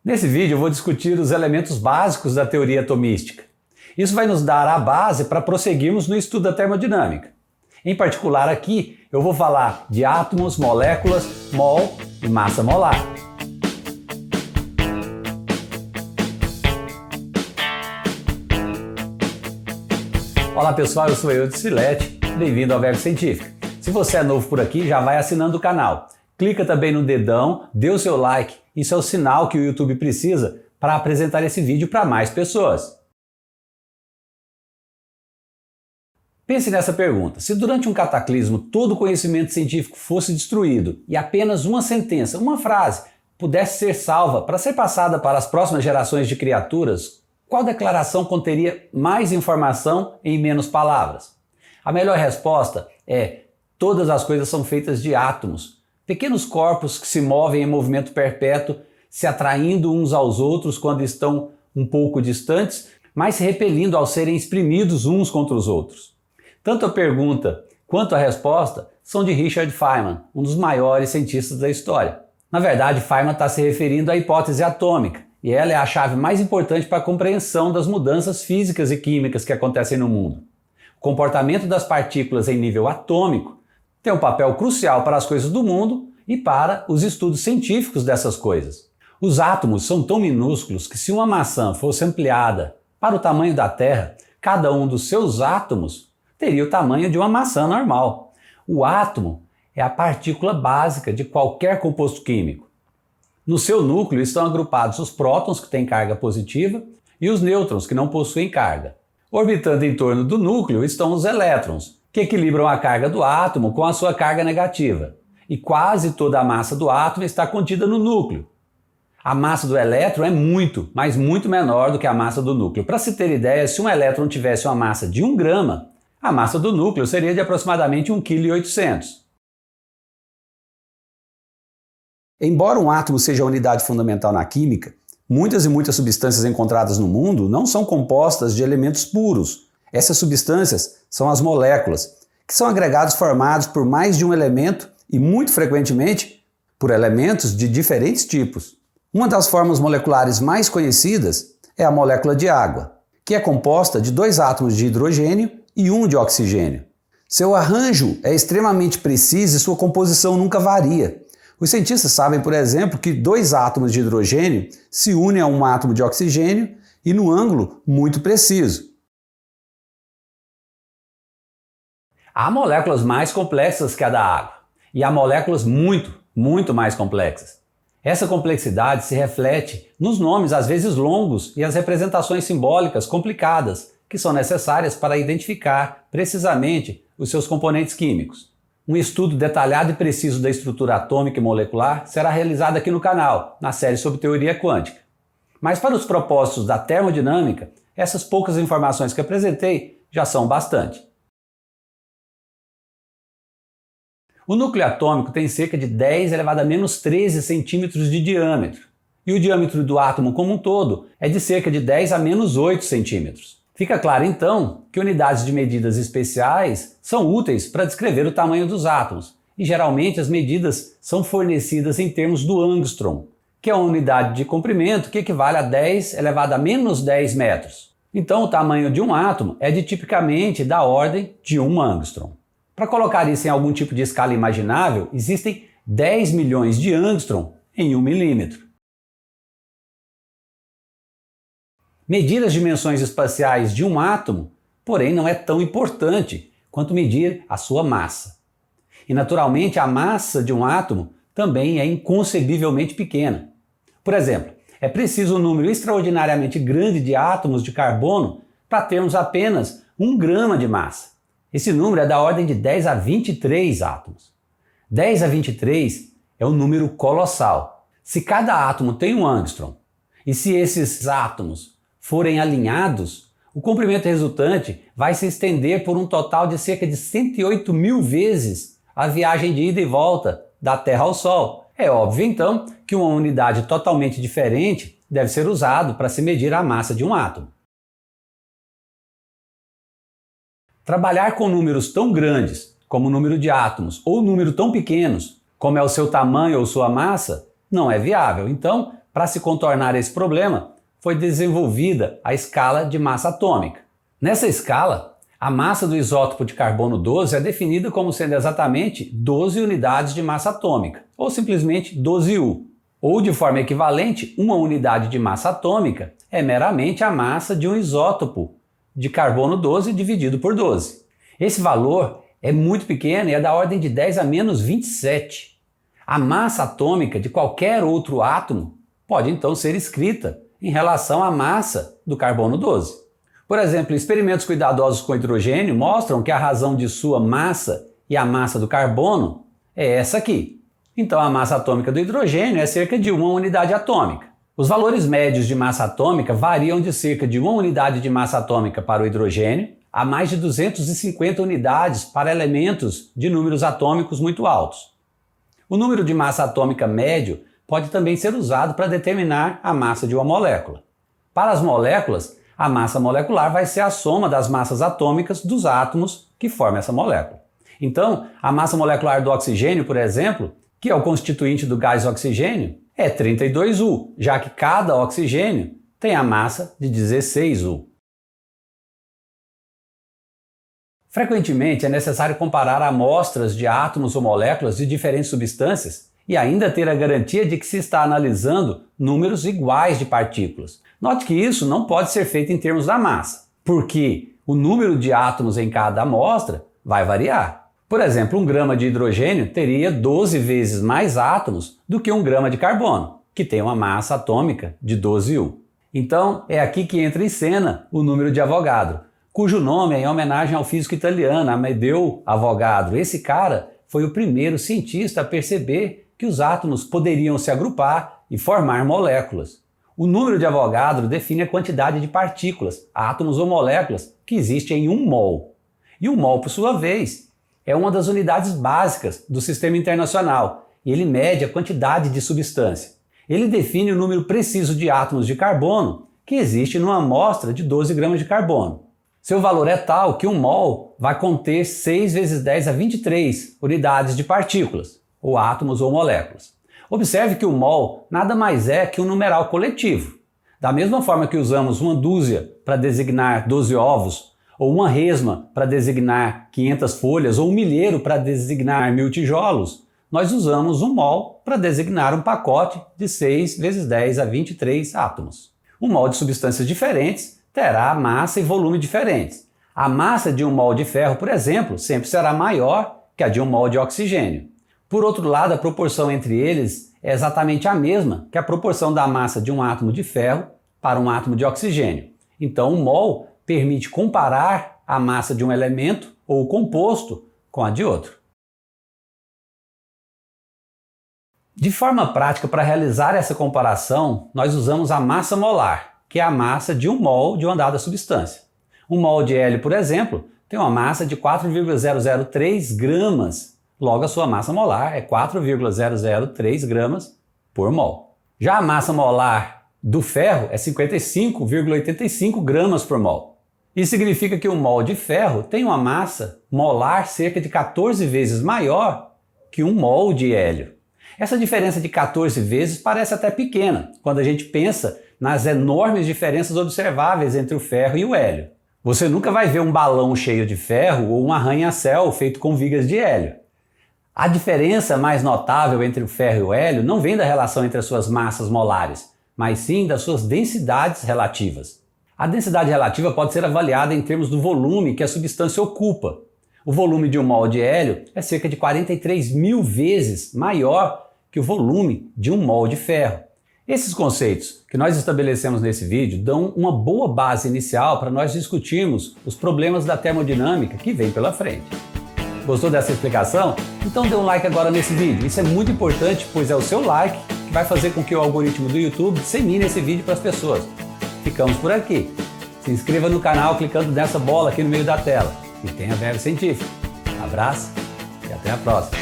Nesse vídeo eu vou discutir os elementos básicos da teoria atomística. Isso vai nos dar a base para prosseguirmos no estudo da termodinâmica. Em particular aqui eu vou falar de átomos, moléculas, mol e massa molar. Olá pessoal, eu sou Eudes Filete, bem-vindo ao Verbo Científica. Se você é novo por aqui, já vai assinando o canal. Clica também no dedão, dê o seu like, isso é o sinal que o YouTube precisa para apresentar esse vídeo para mais pessoas. Pense nessa pergunta: se durante um cataclismo todo o conhecimento científico fosse destruído e apenas uma sentença, uma frase, pudesse ser salva para ser passada para as próximas gerações de criaturas, qual declaração conteria mais informação em menos palavras? A melhor resposta é: todas as coisas são feitas de átomos, pequenos corpos que se movem em movimento perpétuo, se atraindo uns aos outros quando estão um pouco distantes, mas se repelindo ao serem espremidos uns contra os outros. Tanto a pergunta quanto a resposta são de Richard Feynman, um dos maiores cientistas da história. Na verdade, Feynman está se referindo à hipótese atômica, e ela é a chave mais importante para a compreensão das mudanças físicas e químicas que acontecem no mundo. O comportamento das partículas em nível atômico tem um papel crucial para as coisas do mundo e para os estudos científicos dessas coisas. Os átomos são tão minúsculos que, se uma maçã fosse ampliada para o tamanho da Terra, cada um dos seus átomos teria o tamanho de uma maçã normal. O átomo é a partícula básica de qualquer composto químico. No seu núcleo estão agrupados os prótons, que têm carga positiva, e os nêutrons, que não possuem carga. Orbitando em torno do núcleo estão os elétrons, que equilibram a carga do átomo com a sua carga negativa. E quase toda a massa do átomo está contida no núcleo. A massa do elétron é muito, mas muito menor do que a massa do núcleo. Para se ter ideia, se um elétron tivesse uma massa de 1 grama, a massa do núcleo seria de aproximadamente 1,8 kg. Embora um átomo seja a unidade fundamental na química, muitas substâncias encontradas no mundo não são compostas de elementos puros. Essas substâncias são as moléculas, que são agregados formados por mais de um elemento e, muito frequentemente, por elementos de diferentes tipos. Uma das formas moleculares mais conhecidas é a molécula de água, que é composta de 2 átomos de hidrogênio e 1 de oxigênio. Seu arranjo é extremamente preciso e sua composição nunca varia. Os cientistas sabem, por exemplo, que 2 átomos de hidrogênio se unem a um átomo de oxigênio e no ângulo muito preciso. Há moléculas mais complexas que a da água e há moléculas muito mais complexas. Essa complexidade se reflete nos nomes às vezes longos e as representações simbólicas complicadas que são necessárias para identificar precisamente os seus componentes químicos. Um estudo detalhado e preciso da estrutura atômica e molecular será realizado aqui no canal, na série sobre teoria quântica. Mas para os propósitos da termodinâmica, essas poucas informações que apresentei já são bastante. O núcleo atômico tem cerca de 10 elevado a menos 13 centímetros de diâmetro, e o diâmetro do átomo como um todo é de cerca de 10 a menos 8 centímetros. Fica claro então que unidades de medidas especiais são úteis para descrever o tamanho dos átomos, e geralmente as medidas são fornecidas em termos do angstrom, que é uma unidade de comprimento que equivale a 10 elevado a menos 10 metros. Então o tamanho de um átomo é de tipicamente da ordem de 1 angstrom. Para colocar isso em algum tipo de escala imaginável, existem 10 milhões de angstrom em 1 milímetro. Medir as dimensões espaciais de um átomo, porém, não é tão importante quanto medir a sua massa. E, naturalmente, a massa de um átomo também é inconcebivelmente pequena. Por exemplo, é preciso um número extraordinariamente grande de átomos de carbono para termos apenas 1 grama de massa. Esse número é da ordem de 10 a 23 átomos. 10 a 23 é um número colossal. Se cada átomo tem 1 angstrom, e se esses átomos forem alinhados, o comprimento resultante vai se estender por um total de cerca de 108 mil vezes a viagem de ida e volta da Terra ao Sol. É óbvio, então, que uma unidade totalmente diferente deve ser usada para se medir a massa de um átomo. Trabalhar com números tão grandes, como o número de átomos, ou números tão pequenos, como é o seu tamanho ou sua massa, não é viável. Então, para se contornar esse problema, foi desenvolvida a escala de massa atômica. Nessa escala, a massa do isótopo de carbono 12 é definida como sendo exatamente 12 unidades de massa atômica, ou simplesmente 12U. Ou, de forma equivalente, uma unidade de massa atômica é meramente a massa de um isótopo de carbono 12 dividido por 12. Esse valor é muito pequeno e é da ordem de 10 a menos 27. A massa atômica de qualquer outro átomo pode então ser escrita em relação à massa do carbono 12. Por exemplo, experimentos cuidadosos com hidrogênio mostram que a razão de sua massa e a massa do carbono é essa aqui. Então a massa atômica do hidrogênio é cerca de 1 unidade atômica. Os valores médios de massa atômica variam de cerca de 1 unidade de massa atômica para o hidrogênio a mais de 250 unidades para elementos de números atômicos muito altos. O número de massa atômica médio pode também ser usado para determinar a massa de uma molécula. Para as moléculas, a massa molecular vai ser a soma das massas atômicas dos átomos que formam essa molécula. Então, a massa molecular do oxigênio, por exemplo, que é o constituinte do gás oxigênio, é 32U, já que cada oxigênio tem a massa de 16U. Frequentemente é necessário comparar amostras de átomos ou moléculas de diferentes substâncias e ainda ter a garantia de que se está analisando números iguais de partículas. Note que isso não pode ser feito em termos da massa, porque o número de átomos em cada amostra vai variar. Por exemplo, 1 grama de hidrogênio teria 12 vezes mais átomos do que 1 grama de carbono, que tem uma massa atômica de 12U. Então, é aqui que entra em cena o número de Avogadro, cujo nome é em homenagem ao físico italiano Amedeo Avogadro. Esse cara foi o primeiro cientista a perceber que os átomos poderiam se agrupar e formar moléculas. O número de Avogadro define a quantidade de partículas, átomos ou moléculas que existe em 1 mol. E o mol, por sua vez, é uma das unidades básicas do Sistema Internacional e ele mede a quantidade de substância. Ele define o número preciso de átomos de carbono que existe numa amostra de 12 gramas de carbono. Seu valor é tal que 1 mol vai conter 6 vezes 10 a 23 unidades de partículas, ou átomos ou moléculas. Observe que o mol nada mais é que um numeral coletivo. Da mesma forma que usamos uma dúzia para designar 12 ovos, ou uma resma para designar 500 folhas, ou um milheiro para designar 1000 tijolos, nós usamos 1 mol para designar um pacote de 6 vezes 10 a 23 átomos. 1 mol de substâncias diferentes terá massa e volume diferentes. A massa de 1 mol de ferro, por exemplo, sempre será maior que a de 1 mol de oxigênio. Por outro lado, a proporção entre eles é exatamente a mesma que a proporção da massa de um átomo de ferro para um átomo de oxigênio. Então, 1 mol permite comparar a massa de um elemento ou composto com a de outro. De forma prática, para realizar essa comparação, nós usamos a massa molar, que é a massa de 1 mol de uma dada substância. 1 mol de hélio, por exemplo, tem uma massa de 4,003 gramas. Logo, a sua massa molar é 4,003 gramas por mol. Já a massa molar do ferro é 55,85 gramas por mol. Isso significa que 1 mol de ferro tem uma massa molar cerca de 14 vezes maior que 1 mol de hélio. Essa diferença de 14 vezes parece até pequena quando a gente pensa nas enormes diferenças observáveis entre o ferro e o hélio. Você nunca vai ver um balão cheio de ferro ou um arranha-céu feito com vigas de hélio. A diferença mais notável entre o ferro e o hélio não vem da relação entre as suas massas molares, mas sim das suas densidades relativas. A densidade relativa pode ser avaliada em termos do volume que a substância ocupa. O volume de 1 mol de hélio é cerca de 43.000 vezes maior que o volume de 1 mol de ferro. Esses conceitos que nós estabelecemos nesse vídeo dão uma boa base inicial para nós discutirmos os problemas da termodinâmica que vem pela frente. Gostou dessa explicação? Então dê um like agora nesse vídeo. Isso é muito importante, pois é o seu like que vai fazer com que o algoritmo do YouTube dissemine esse vídeo para as pessoas. Ficamos por aqui. Se inscreva no canal clicando nessa bola aqui no meio da tela. E tenha verve científico. Abraço e até a próxima.